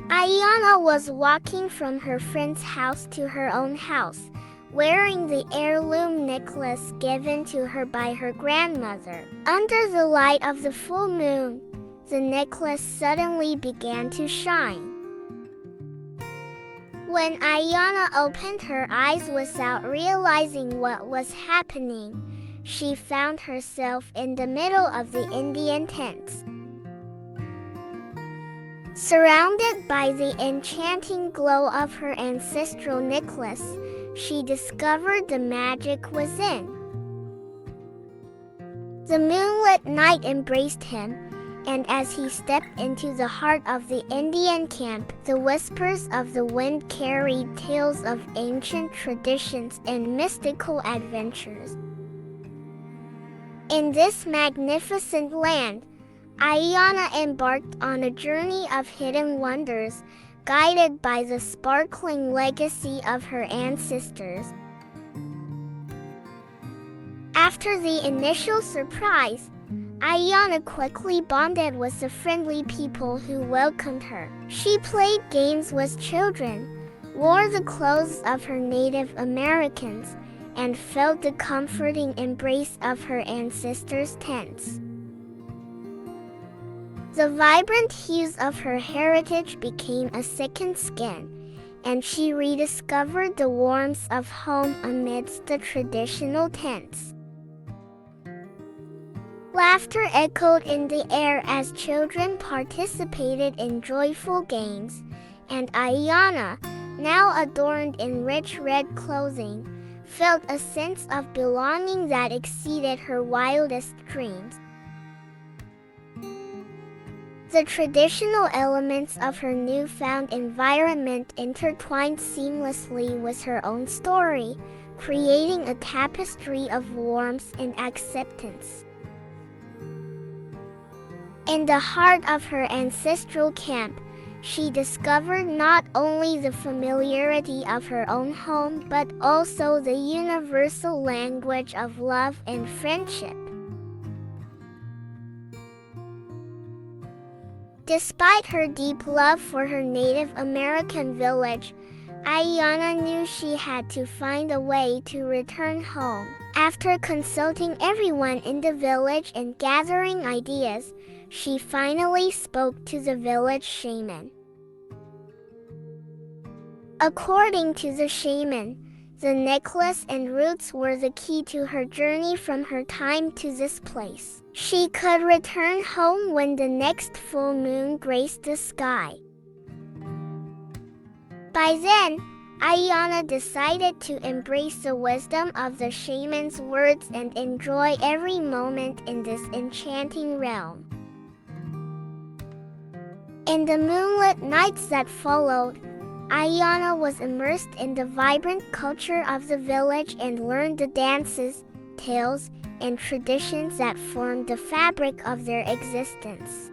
Aiyana was walking from her friend's house to her own house, wearing the heirloom necklace given to her by her grandmother. Under the light of the full moon, the necklace suddenly began to shine. When Aiyana opened her eyes without realizing what was happening, she found herself in the middle of the Indian tents. Surrounded by the enchanting glow of her ancestral necklace, she discovered the magic within. The moonlit night embraced him, and as he stepped into the heart of the Indian camp, the whispers of the wind carried tales of ancient traditions and mystical adventures. In this magnificent land, Aiyana embarked on a journey of hidden wonders, guided by the sparkling legacy of her ancestors. After the initial surprise, Aiyana quickly bonded with the friendly people who welcomed her. She played games with children, wore the clothes of her Native Americans, and felt the comforting embrace of her ancestors' tents. The vibrant hues of her heritage became a second skin, and she rediscovered the warmth of home amidst the traditional tents. Laughter echoed in the air as children participated in joyful games, and Aiyana, now adorned in rich red clothing, felt a sense of belonging that exceeded her wildest dreams. The traditional elements of her newfound environment intertwined seamlessly with her own story, creating a tapestry of warmth and acceptance. In the heart of her ancestral camp, she discovered not only the familiarity of her own home but also the universal language of love and friendship. Despite her deep love for her Native American village, Aiyana knew she had to find a way to return home. After consulting everyone in the village and gathering ideas, she finally spoke to the village shaman. According to the shaman, the necklace and roots were the key to her journey from her time to this place. She could return home when the next full moon graced the sky. By then, Aiyana decided to embrace the wisdom of the shaman's words and enjoy every moment in this enchanting realm. In the moonlit nights that followed, Aiyana was immersed in the vibrant culture of the village and learned the dances, tales, and traditions that formed the fabric of their existence.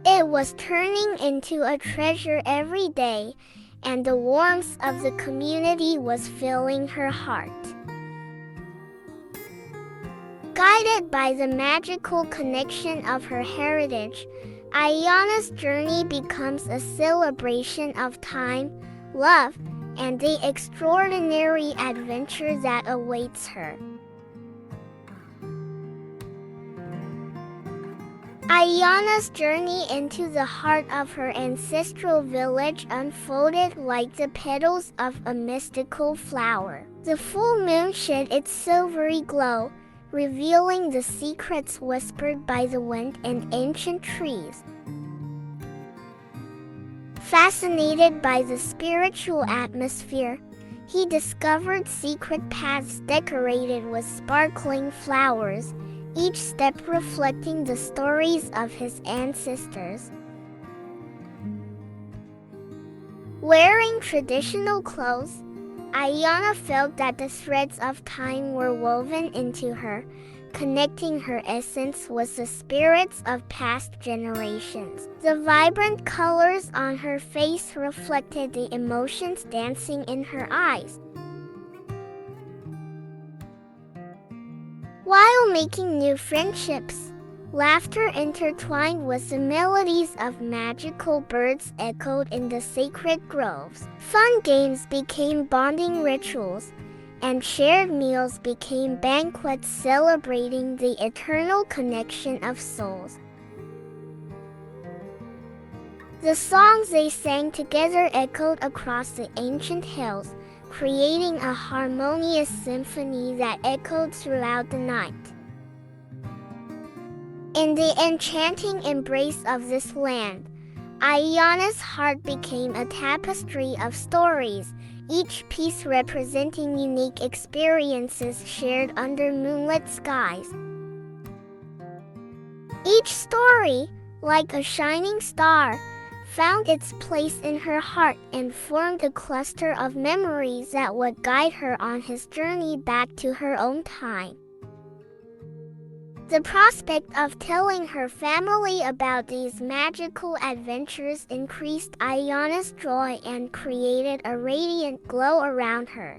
It was turning into a treasure every day, and the warmth of the community was filling her heart. Guided by the magical connection of her heritage, Aiyana's journey becomes a celebration of time, love, and the extraordinary adventure that awaits her. Aiyana's journey into the heart of her ancestral village unfolded like the petals of a mystical flower. The full moon shed its silvery glow, revealing the secrets whispered by the wind and ancient trees. Fascinated by the spiritual atmosphere, he discovered secret paths decorated with sparkling flowers, each step reflecting the stories of his ancestors. Wearing traditional clothes, Aiyana felt that the threads of time were woven into her, connecting her essence with the spirits of past generations. The vibrant colors on her face reflected the emotions dancing in her eyes. While making new friendships, Laughter intertwined with the melodies of magical birds echoed in the sacred groves. Fun games became bonding rituals, and shared meals became banquets celebrating the eternal connection of souls. The songs they sang together echoed across the ancient hills, creating a harmonious symphony that echoed throughout the night. In the enchanting embrace of this land, Aiyana's heart became a tapestry of stories, each piece representing unique experiences shared under moonlit skies. Each story, like a shining star, found its place in her heart and formed a cluster of memories that would guide her on his journey back to her own time. The prospect of telling her family about these magical adventures increased Aiyana's joy and created a radiant glow around her.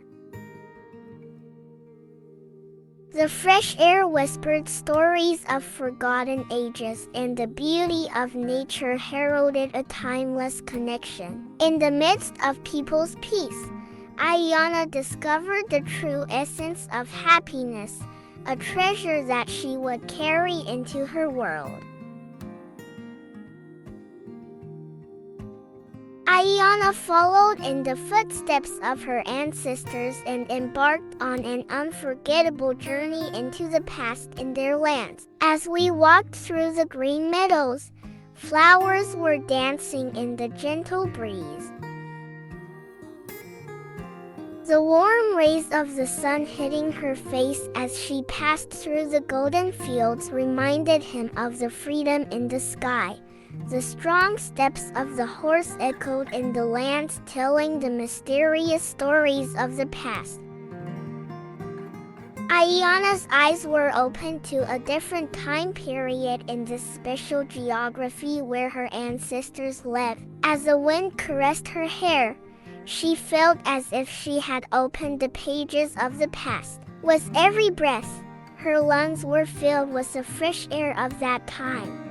The fresh air whispered stories of forgotten ages, and the beauty of nature heralded a timeless connection. In the midst of people's peace, Aiyana discovered the true essence of happiness, a treasure that she would carry into her world. Aiyana followed in the footsteps of her ancestors and embarked on an unforgettable journey into the past in their lands. As we walked through the green meadows, flowers were dancing in the gentle breeze. The warm rays of the sun hitting her face as she passed through the golden fields reminded him of the freedom in the sky. The strong steps of the horse echoed in the lands, telling the mysterious stories of the past. Aiyana's eyes were open to a different time period in this special geography where her ancestors lived. As the wind caressed her hair, she felt as if she had opened the pages of the past. With every breath, her lungs were filled with the fresh air of that time.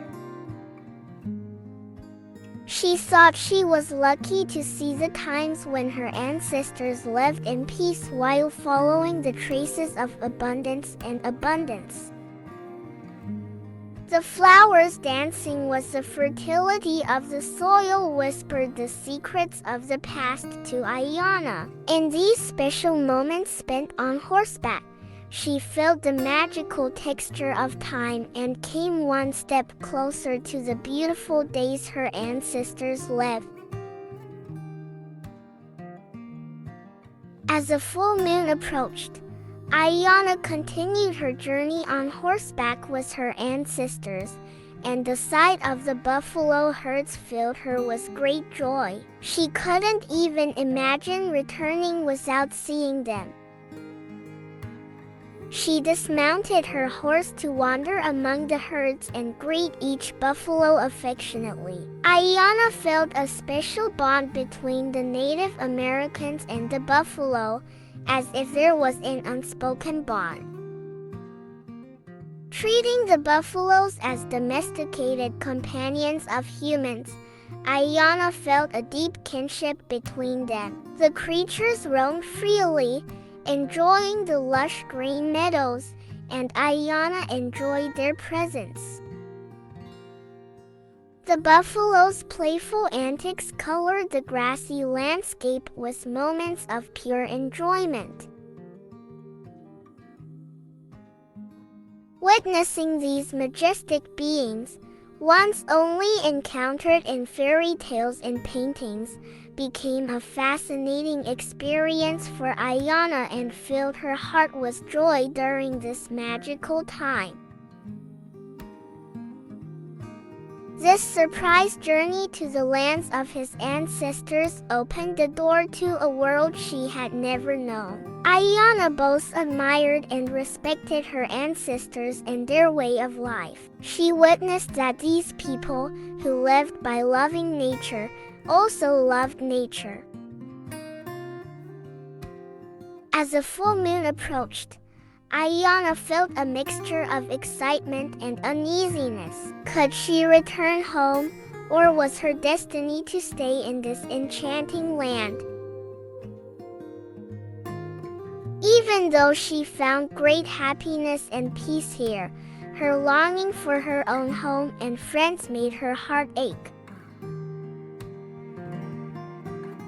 She thought she was lucky to see the times when her ancestors lived in peace while following the traces of abundance and abundance. The flowers dancing with the fertility of the soil whispered the secrets of the past to Aiyana. In these special moments spent on horseback, she felt the magical texture of time and came one step closer to the beautiful days her ancestors lived. As the full moon approached, Aiyana continued her journey on horseback with her ancestors, and the sight of the buffalo herds filled her with great joy. She couldn't even imagine returning without seeing them. She dismounted her horse to wander among the herds and greet each buffalo affectionately. Aiyana felt a special bond between the Native Americans and the buffalo, as if there was an unspoken bond. Treating the buffaloes as domesticated companions of humans, Aiyana felt a deep kinship between them. The creatures roamed freely, enjoying the lush green meadows, and Aiyana enjoyed their presence. The buffalo's playful antics colored the grassy landscape with moments of pure enjoyment. Witnessing these majestic beings, once only encountered in fairy tales and paintings, became a fascinating experience for Aiyana and filled her heart with joy during this magical time. This surprise journey to the lands of his ancestors opened the door to a world she had never known. Aiyana both admired and respected her ancestors and their way of life. She witnessed that these people, who lived by loving nature, also loved nature. As the full moon approached, Aiyana felt a mixture of excitement and uneasiness. Could she return home, or was her destiny to stay in this enchanting land? Even though she found great happiness and peace here, her longing for her own home and friends made her heart ache.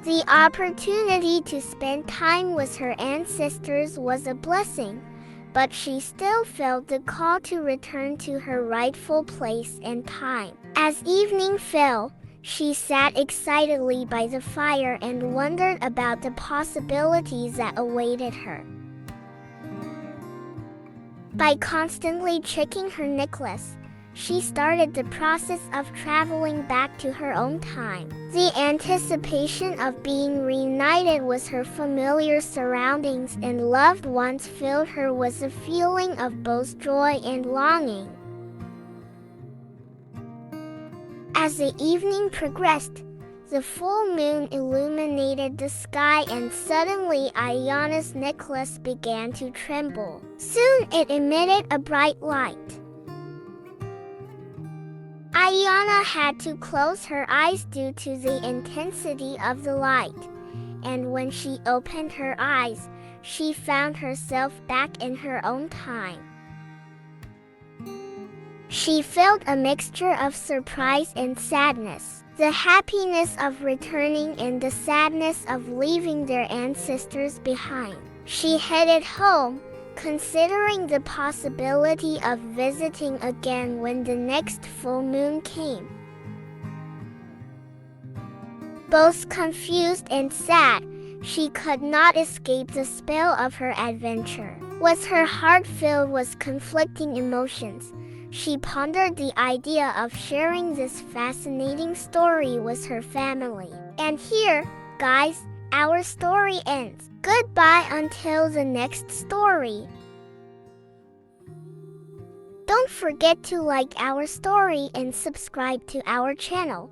The opportunity to spend time with her ancestors was a blessing, but she still felt the call to return to her rightful place and time. As evening fell, she sat excitedly by the fire and wondered about the possibilities that awaited her. By constantly checking her necklace, she started the process of traveling back to her own time. The anticipation of being reunited with her familiar surroundings and loved ones filled her with a feeling of both joy and longing. As the evening progressed, the full moon illuminated the sky and suddenly Aiyana's necklace began to tremble. Soon it emitted a bright light. Aiyana had to close her eyes due to the intensity of the light, and when she opened her eyes, she found herself back in her own time. She felt a mixture of surprise and sadness, the happiness of returning and the sadness of leaving their ancestors behind. She headed home, considering the possibility of visiting again when the next full moon came. Both confused and sad, she could not escape the spell of her adventure. With her heart filled with conflicting emotions, she pondered the idea of sharing this fascinating story with her family. And here, guys, our story ends. Goodbye until the next story. Don't forget to like our story and subscribe to our channel.